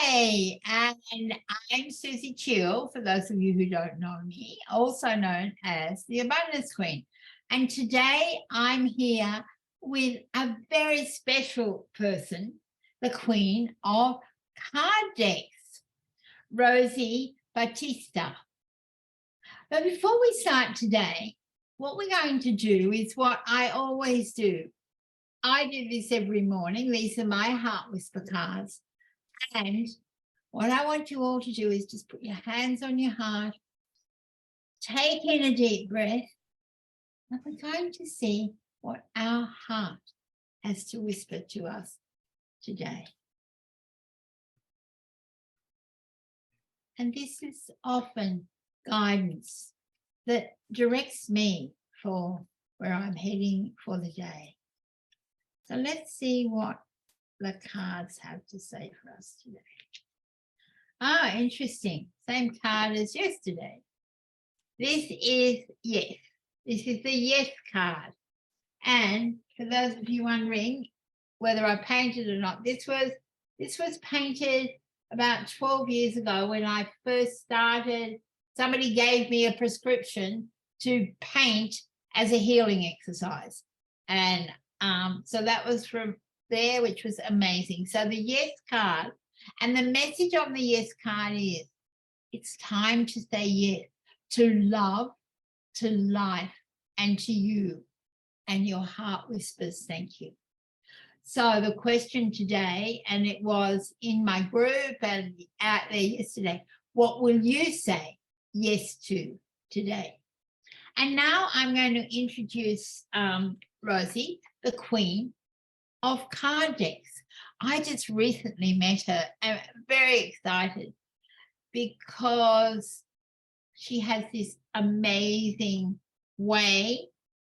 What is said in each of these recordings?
Hi, and I'm Suzie Cheel, for those of you who don't know me, also known as the Abundance Queen. And today I'm here with a very special person, the Queen of Card Decks, Rosie Battista. But before we start today, what we're going to do is what I always do. I do this every morning. These are my Heart Whisper cards. And what I want you all to do is just put your hands on your heart, take in a deep breath, and we're going to see what our heart has to whisper to us today. And this is often guidance that directs me for where I'm heading for the day. So let's see what the cards have to say for us today. Ah, interesting. Same card as yesterday. This is yes. This is the yes card. And for those of you wondering whether I painted or not, this was painted about 12 years ago when I first started. Somebody gave me a prescription to paint as a healing exercise. And so that was from there, which was amazing. So the yes card, and the message on the yes card is, it's time to say yes to love, to life, and to you. And your heart whispers, thank you. So the question today, and it was in my group and out there yesterday, what will you say yes to today? And now I'm going to introduce Rosie, the Queen of Card Decks. I just recently met her. I'm very excited because she has this amazing way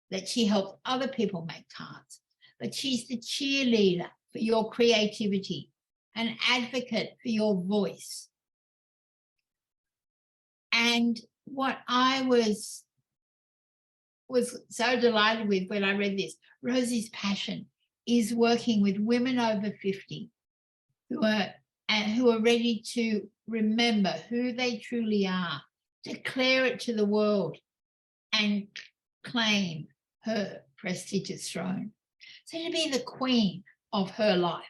that she helps other people make cards. But she's the cheerleader for your creativity, an advocate for your voice. And what I was so delighted with when I read this, Rosie's passion is working with women over 50 who are ready to remember who they truly are, declare it to the world, and claim her prestigious throne. So to be the queen of her life.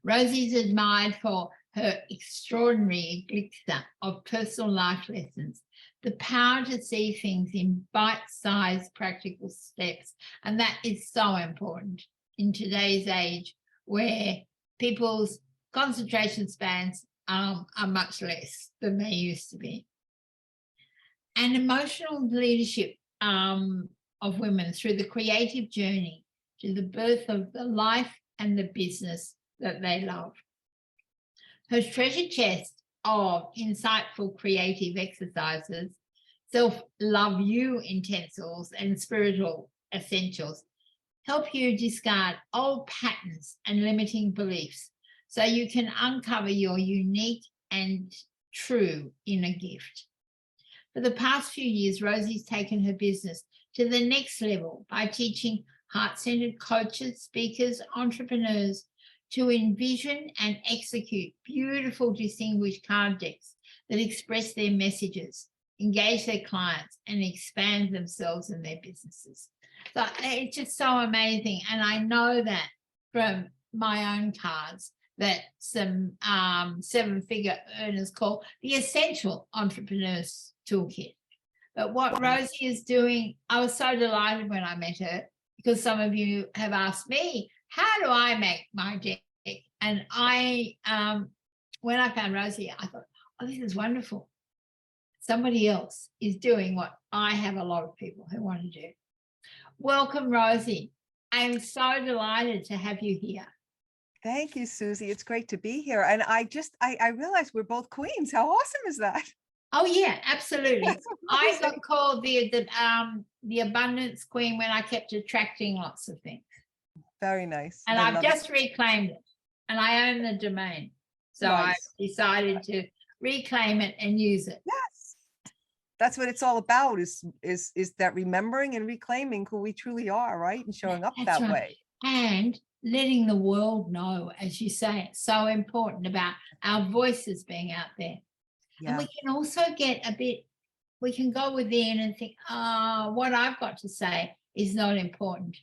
Rosie's admired for her extraordinary elixir of personal life lessons, the power to see things in bite-sized practical steps. And that is so important in today's age where people's concentration spans are much less than they used to be. And emotional leadership of women through the creative journey to the birth of the life and the business that they love. Her treasure chest of insightful creative exercises, self-love You-tensils and Spiritual Essentials, help you discard old patterns and limiting beliefs so you can uncover your unique and true inner gift. For the past few years, Rosie's taken her business to the next level by teaching heart-centered coaches, speakers, entrepreneurs to envision and execute beautiful, distinguished card decks that express their messages, engage their clients, and expand themselves and their businesses. So it's just so amazing. And I know that from my own cards that some seven-figure earners call the Essential Entrepreneurs Toolkit. But what Rosie is doing, I was so delighted when I met her, because some of you have asked me, how do I make my deck? And when I found Rosie, I thought, oh, this is wonderful. Somebody else is doing what I have a lot of people who want to do. Welcome, Rosie. I'm so delighted to have you here. Thank you, Suzie. It's great to be here. And I realized we're both queens. How awesome is that? Oh yeah, absolutely. I got called the Abundance Queen when I kept attracting lots of things. Very nice. And I've just reclaimed it, and I own the domain. So nice. I decided to reclaim it and use it. Yes. That's what it's all about, is that remembering and reclaiming who we truly are, right? And showing up that way. And letting the world know, as you say, it's so important about our voices being out there. Yeah. And we can also get a bit, we can go within and think, oh, what I've got to say is not important.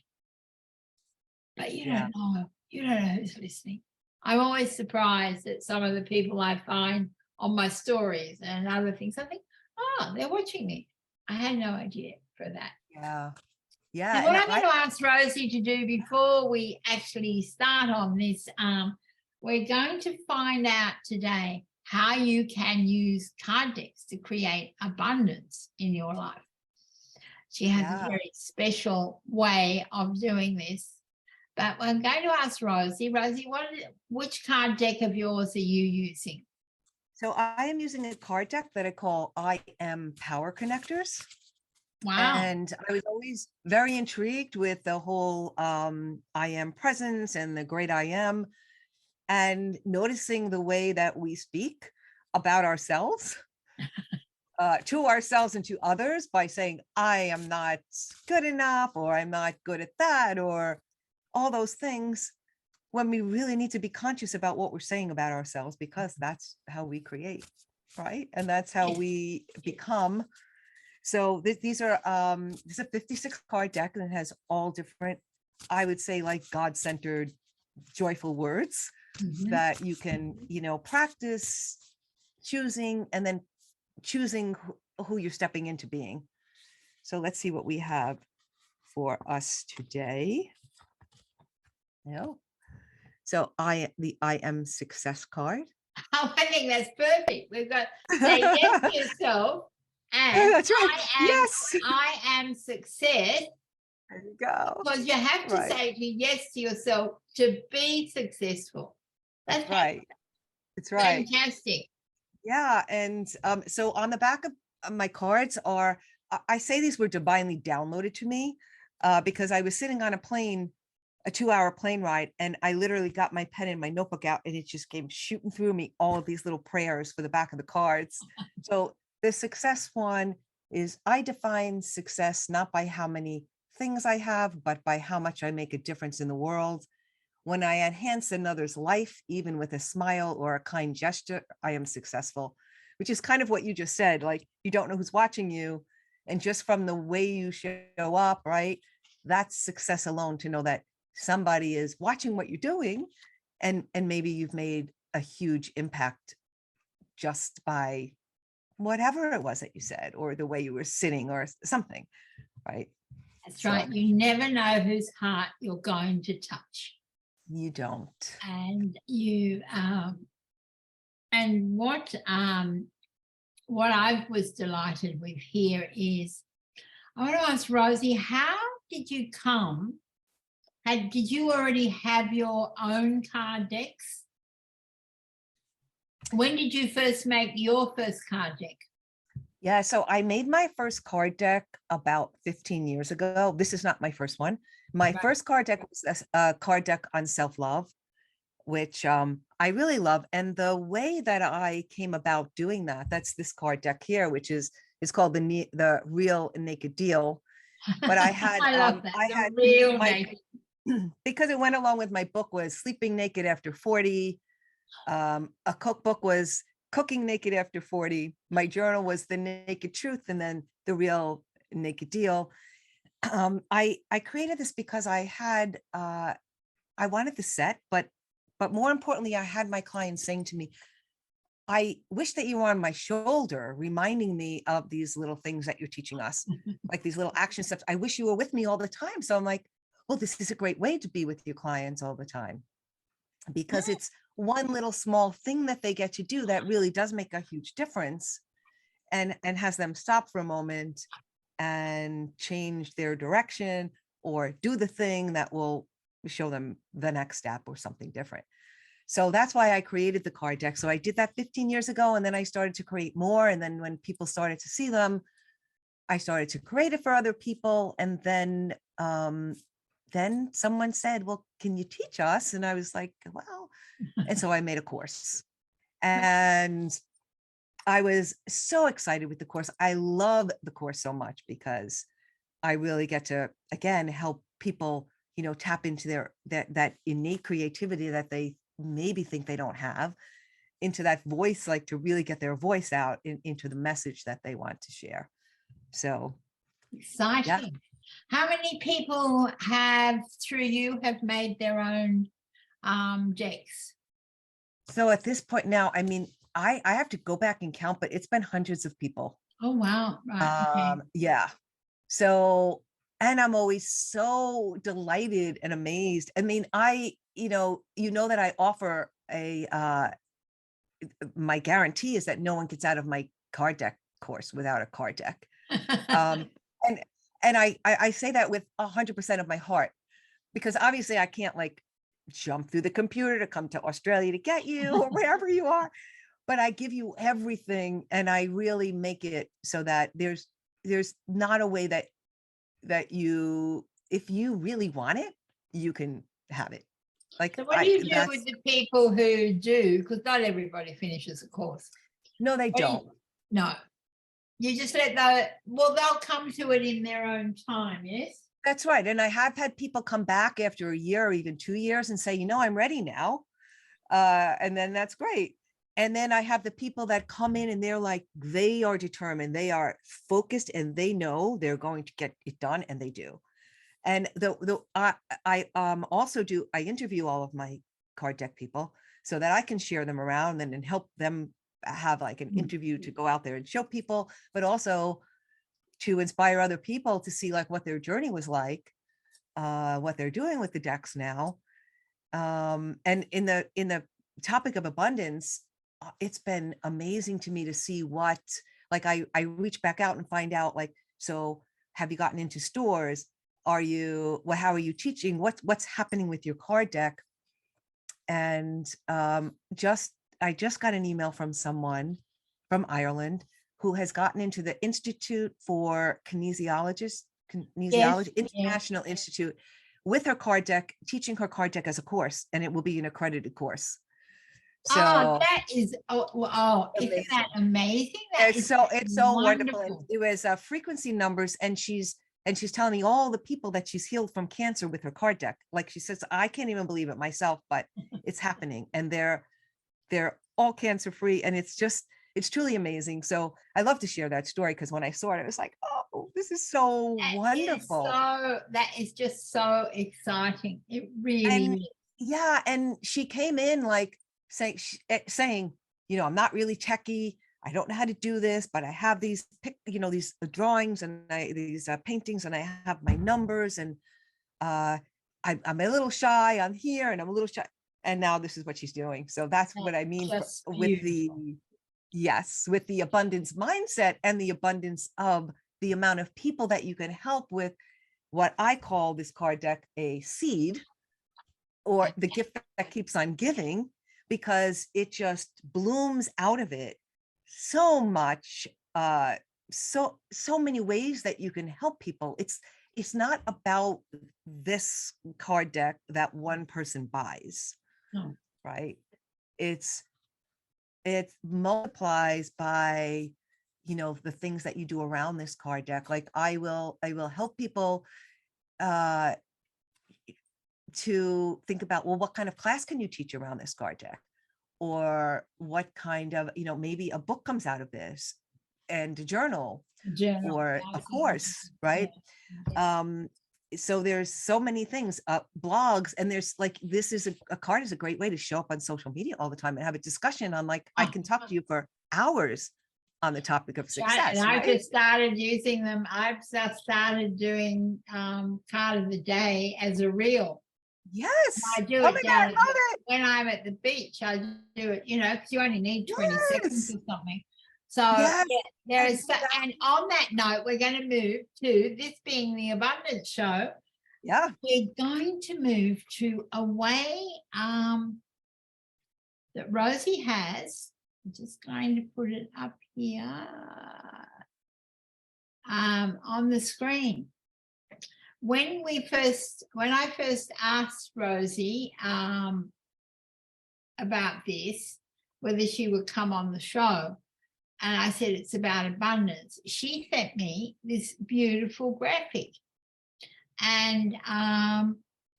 But you don't know. You don't know who's listening. I'm always surprised at some of the people I find on my stories and other things. I think, oh, they're watching me. I had no idea for that. Yeah. Yeah. And what I'm going to ask Rosie to do before we actually start on this, we're going to find out today how you can use card decks to create abundance in your life. She has a very special way of doing this. But I'm going to ask Rosie. Rosie, which card deck of yours are you using? So I am using a card deck that I call I Am Power Connectors. Wow. And I was always very intrigued with the whole I am presence and the great I am, and noticing the way that we speak about ourselves to ourselves and to others by saying, I am not good enough, or I'm not good at that, or all those things, when we really need to be conscious about what we're saying about ourselves, because that's how we create, right? And that's how we become. So these are this is a 56 card deck, and it has all different, I would say, like God-centered, joyful words that you can, practice choosing, and then choosing who you're stepping into being. So let's see what we have for us today. So the I am success card. Oh, I think that's perfect. We've got say yes to yourself. And that's right. I am success. There you go. Because you have to say yes to yourself to be successful. That's right. It's right. Fantastic. Yeah. And so on the back of my cards are, I say these were divinely downloaded to me because I was sitting on a plane, a 2-hour plane ride, and I literally got my pen and my notebook out, and it just came shooting through me, all of these little prayers for the back of the cards. So the success one is, I define success not by how many things I have, but by how much I make a difference in the world. When I enhance another's life, even with a smile or a kind gesture, I am successful, which is kind of what you just said. Like, you don't know who's watching you, and just from the way you show up, right? That's success alone, to know that somebody is watching what you're doing, and maybe you've made a huge impact just by whatever it was that you said, or the way you were sitting, or something, right? That's right. You never know whose heart you're going to touch. You don't. And you and what I was delighted with here is, I want to ask Rosie, how did you come? Did you already have your own card decks? When did you first make your first card deck? Yeah, so I made my first card deck about 15 years ago. This is not my first one. My first card deck was a card deck on self-love, which I really love. And the way that I came about doing that, that's this card deck here, which is called the Real Naked Deal. But I had I love that. I had Real Naked. Because it went along with my book was Sleeping Naked After 40. A cookbook was Cooking Naked After 40. My journal was The Naked Truth, and then The Real Naked Deal. I created this because I had I wanted the set, but more importantly, I had my clients saying to me, I wish that you were on my shoulder, reminding me of these little things that you're teaching us, like these little action steps. I wish you were with me all the time. So I'm like, well, this is a great way to be with your clients all the time, because it's one little small thing that they get to do that really does make a huge difference, and has them stop for a moment and change their direction, or do the thing that will show them the next step or something different. So that's why I created the card deck. So I did that 15 years ago, and then I started to create more. And then when people started to see them, I started to create it for other people. And then someone said, well, can you teach us? And I was like, well, and so I made a course, and I was so excited with the course. I love the course so much because I really get to, again, help people tap into that innate creativity that they maybe think they don't have, into that voice, like to really get their voice out into the message that they want to share. So Exciting. yeah. How many people through you have made their own decks? So at this point now, I mean, I have to go back and count, but it's been hundreds of people. Oh, wow. Right. Okay. Yeah. So, and I'm always so delighted and amazed. I mean, that I offer my guarantee is that no one gets out of my card deck course without a card deck. And I say that with 100% of my heart, because obviously I can't like jump through the computer to come to Australia to get you or wherever you are, but I give you everything, and I really make it so that there's not a way that you, if you really want it, you can have it. Like, so what do you do with the people who do? Because not everybody finishes a course. No, they don't. No, you just let they'll come to it in their own time. Yes. That's right. And I have had people come back after a year or even 2 years and say, I'm ready now. And then that's great. And then I have the people that come in and they're like, they are determined, they are focused, and they know they're going to get it done, and they do. And I interview all of my card deck people so that I can share them around and help them have like an interview to go out there and show people, but also to inspire other people to see like what their journey was like, what they're doing with the decks now. And in the topic of abundance, it's been amazing to me to see what, like I reach back out and find out, like, so have you gotten into stores? How are you teaching? What's happening with your card deck? And I just got an email from someone from Ireland who has gotten into the Institute for Kinesiology, Yes. International Institute, with her card deck, teaching her card deck as a course, and it will be an accredited course. So that is, isn't that amazing? It's so wonderful. And it was frequency numbers, and she's telling me all the people that she's healed from cancer with her card deck. Like she says, I can't even believe it myself, but it's happening, and they're all cancer free, and it's truly amazing. So I love to share that story, because when I saw it, I was like, oh, this is so wonderful. That is just so exciting. It really is. Yeah. And she came in like saying, I'm not really techie. I don't know how to do this, but I have these drawings and these paintings, and I have my numbers, and I'm a little shy on here, and I'm a little shy. And now this is what she's doing. So that's what I mean with the abundance mindset, and the abundance of the amount of people that you can help with what I call this card deck a seed, or the gift that keeps on giving, because it just blooms out of it so much, so many ways that you can help people. It's not about this card deck that one person buys. No. Right? It multiplies by the things that you do around this card deck. Like I will help people to think about, well, what kind of class can you teach around this card deck? Or what kind of, maybe a book comes out of this, and a journal. Or a course, right? So there's so many things, blogs, and there's like, a card is a great way to show up on social media all the time and have a discussion on, like, I can talk to you for hours on the topic of success. And right? I just started using them. I've just started doing card of the day as a reel. Yes. I do it down when I'm at the beach. I do it, because you only need 20 seconds or something. So there is, and on that note, we're going to move to this being the abundance show. Yeah, we're going to move to a way that Rosie has. I'm just going to put it up here on the screen. When I first asked Rosie about this, whether she would come on the show, and I said it's about abundance, she sent me this beautiful graphic. And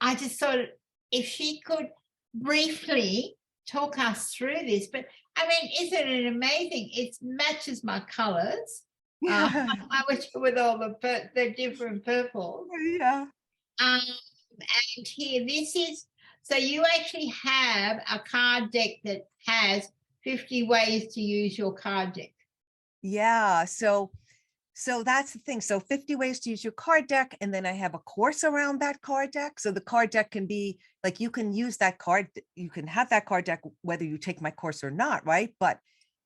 I just thought if she could briefly talk us through this, but I mean, isn't it amazing? It matches my colors. I wish with all the different purples. Yeah. And here, this is, so you actually have a card deck that has 50 ways to use your card deck. Yeah. So that's the thing. So 50 ways to use your card deck. And then I have a course around that card deck. So the card deck can be like, you can use that card, you can have that card deck, whether you take my course or not, right? But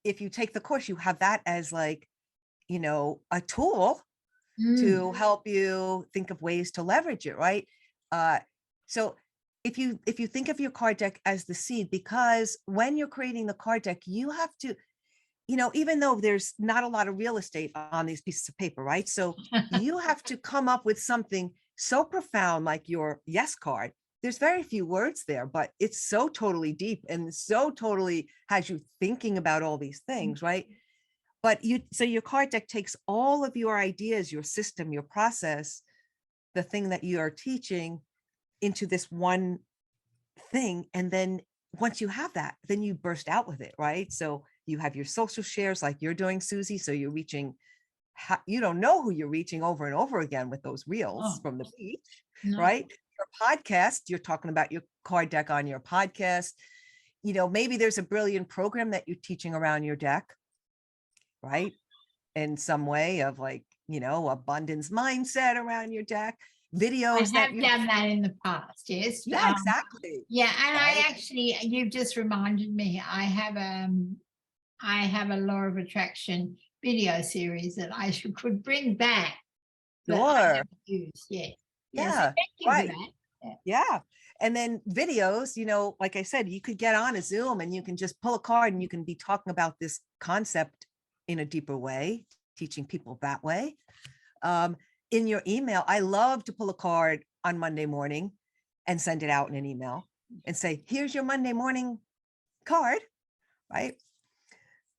if you take the course, you have that as like, a tool to help you think of ways to leverage it, right? So if you think of your card deck as the seed, because when you're creating the card deck, you have to, even though there's not a lot of real estate on these pieces of paper, right? So you have to come up with something so profound like your yes card. There's very few words there, but it's so totally deep and so totally has you thinking about all these things, right? But so your card deck takes all of your ideas, your system, your process, the thing that you are teaching into this one thing. And then once you have that, then you burst out with it, right? So you have your social shares like you're doing, Suzie. So you're reaching, you don't know who you're reaching over and over again with those reels from the beach, right? Your podcast, you're talking about your card deck on your podcast. Maybe there's a brilliant program that you're teaching around your deck, right? In some way of like, abundance mindset around your deck, videos I have done that in the past, yes. Yeah, exactly. Yeah, and I actually, you've just reminded me, I have a law of attraction video series that I could bring back. Sure. Use, yeah. Yeah. So thank you for that. Yeah. And then videos, like I said, you could get on a Zoom and you can just pull a card and you can be talking about this concept in a deeper way, teaching people that way. In your email, I love to pull a card on Monday morning and send it out in an email and say, here's your Monday morning card, right?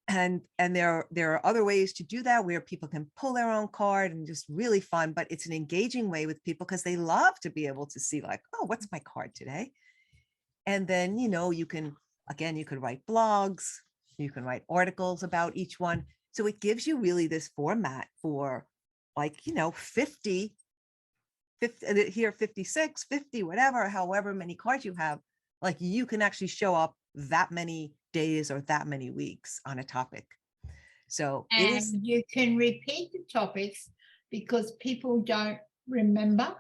And there are other ways to do that where people can pull their own card and just really fun, but it's an engaging way with people because they love to be able to see like, oh, what's my card today? And then, you can write blogs, you can write articles about each one. So it gives you really this format for like, 50 here, 56, 50, whatever, however many cards you have, like you can actually show up that many days or that many weeks on a topic. So you can repeat the topics because people don't remember.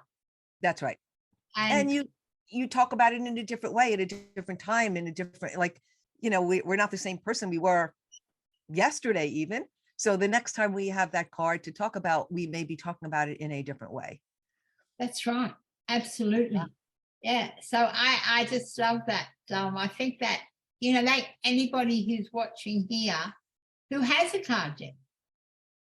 That's right. And you talk about it in a different way at a different time, in a different, like, we're not the same person we were yesterday even. So the next time we have that card to talk about, we may be talking about it in a different way. That's right. Absolutely. Yeah. So I just love that. I think that, anybody who's watching here who has a card deck,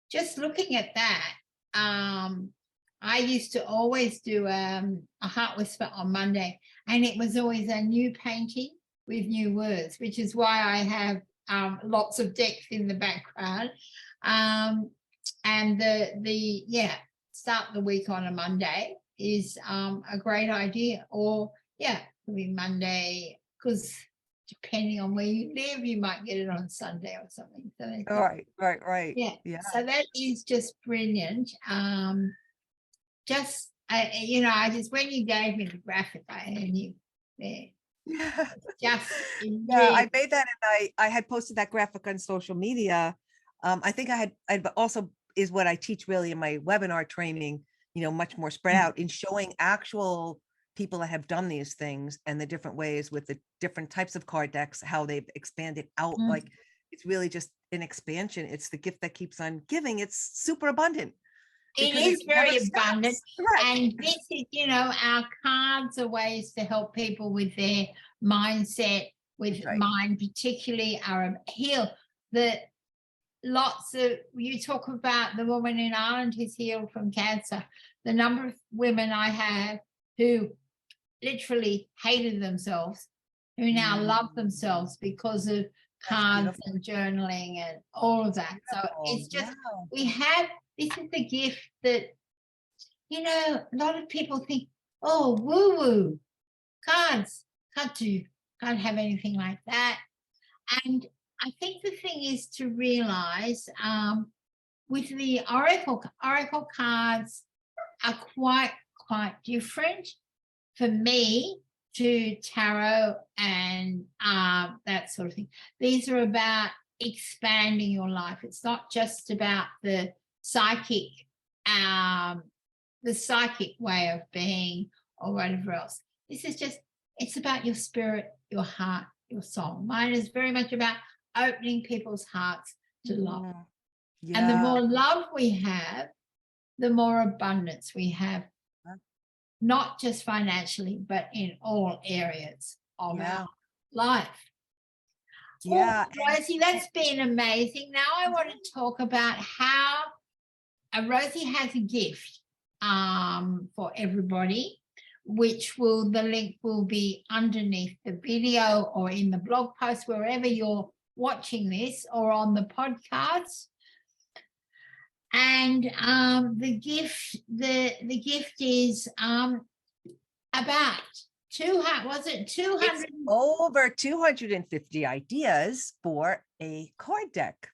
just looking at that, I used to always do a heart whisper on Monday, and it was always a new painting with new words, which is why I have lots of decks in the background. And start the week on a Monday is a great idea. Or could be Monday, because depending on where you live, you might get it on Sunday or something. So right. Yeah. So that is just brilliant. I just, when you gave me the graphic, I knew there. I made that, and I had posted that graphic on social media. I think I also is what I teach really in my webinar training, much more spread out in showing actual people that have done these things and the different ways with the different types of card decks, how they've expanded out. Like it's really just an expansion. It's the gift that keeps on giving. It's super abundant. It is very abundant. And this is, our cards are ways to help people with their mindset, with mind, particularly our heal. You talk about the woman in Ireland who's healed from cancer. The number of women I have who literally hated themselves, who now love themselves because of cards and journaling and all of that. So it's just, this is the gift that, a lot of people think, oh, woo-woo. cards. Can't have anything like that. And I think the thing is to realize with the oracle cards are quite different for me to tarot and that sort of thing. These are about expanding your life. It's not just about the psychic way of being or whatever else. This is just, it's about your spirit, your heart, your soul. Mine is very much about opening people's hearts to love. Yeah. And the more love we have, the more abundance we have, not just financially, but in all areas of our life. Yeah. Well, Rosie, that's been amazing. Now I want to talk about how Rosie has a gift for everybody, which the link will be underneath the video or in the blog post, wherever you're watching this, or on the podcast. And the gift is about 200? Over 250 ideas for a card deck.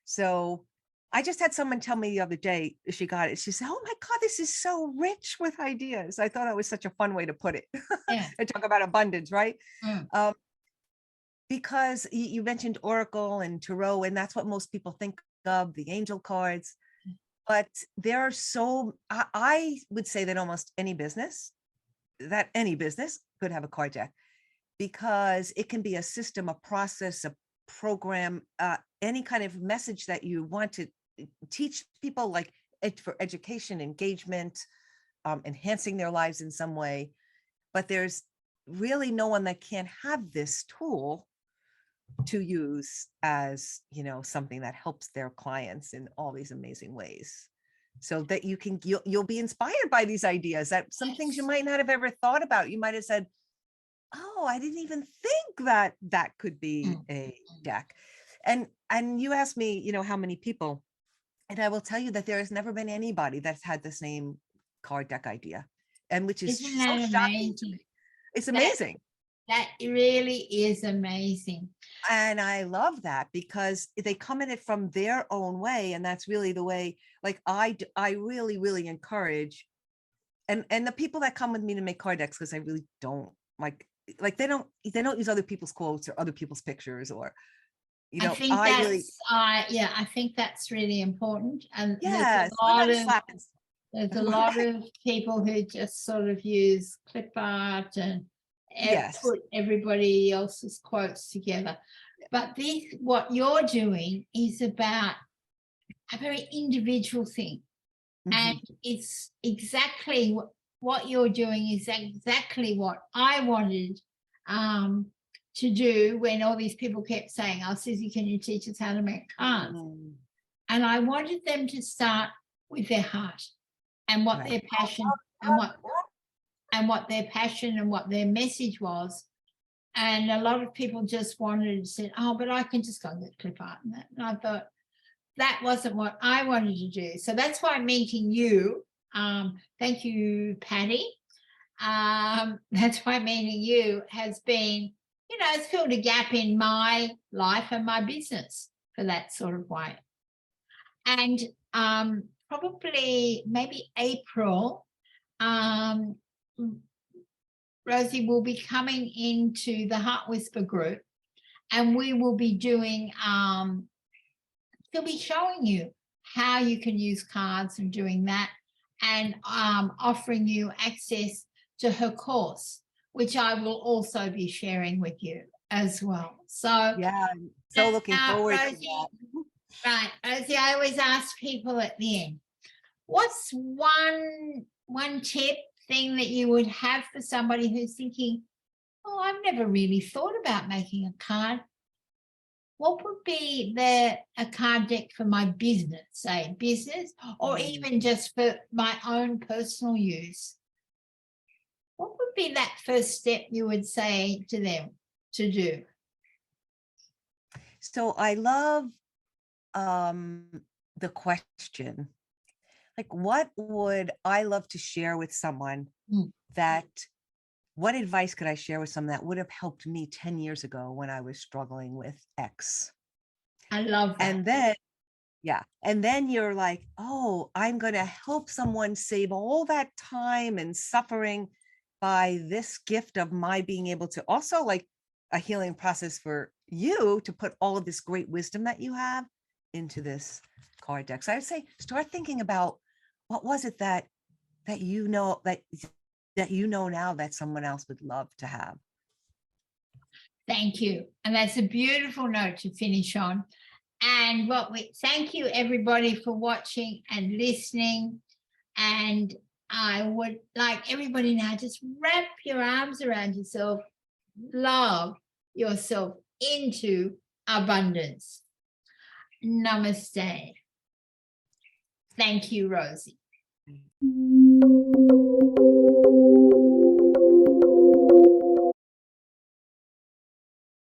So I just had someone tell me the other day, she got it. She said, "Oh my God, this is so rich with ideas." I thought that was such a fun way to put it. Yeah. And talk about abundance, right? Mm. Because you mentioned Oracle and Tarot, and that's what most people think of, the angel cards. But there are I would say that almost any business could have a card deck, because it can be a system, a process, a program, any kind of message that you want to teach people, like for education, engagement, enhancing their lives in some way. But there's really no one that can't have this tool to use as, something that helps their clients in all these amazing ways, so that you'll be inspired by these ideas, that some things you might not have ever thought about. You might have said, "Oh, I didn't even think that could be a deck." And you asked me, how many people, and I will tell you that there has never been anybody that's had the same card deck idea, and which is Isn't so that shocking to amazing? me. It's amazing. That really is amazing. And I love that, because they come at it from their own way. And that's really the way, like, I really, really encourage, and the people that come with me to make card decks, because I really don't like they don't use other people's quotes or other people's pictures, or, I think I think that's really important. And there's a lot of people who just sort of use clip art and put everybody else's quotes together. But what you're doing is about a very individual thing. And it's exactly what you're doing is exactly what I wanted to do when all these people kept saying, "Oh, Suzie, can you teach us how to make cards?" And I wanted them to start with their heart and what their passion and what their passion and what their message was. And a lot of people just wanted to say, "Oh, but I can just go and get clip art and that." And I thought that wasn't what I wanted to do. So that's why meeting you, thank you, Patty. That's why meeting you has been, it's filled a gap in my life and my business for that sort of way. And probably maybe April, Rosie will be coming into the Heart Whisper group, and we will be doing, she'll be showing you how you can use cards and doing that, and offering you access to her course, which I will also be sharing with you as well. So yeah, so looking forward Rosie, to that. Right, Rosie, I always ask people at the end, what's one tip, thing that you would have for somebody who's thinking, "Oh, I've never really thought about making a card. What would be a card deck for my business, say business, or even just for my own personal use?" What would be that first step you would say to them to do? So I love the question, like, what would I love to share with someone that what advice could I share with someone that would have helped me 10 years ago when I was struggling with X? I love that. And then, yeah. And then you're like, oh, I'm going to help someone save all that time and suffering by this gift of my being able to also, like, a healing process for you to put all of this great wisdom that you have into this card deck. So I would say, start thinking about what was it that you know now that someone else would love to have. Thank you. And that's a beautiful note to finish on. And thank you everybody for watching and listening. And I would like everybody now, just wrap your arms around yourself, love yourself into abundance. Namaste. Thank you, Rosie.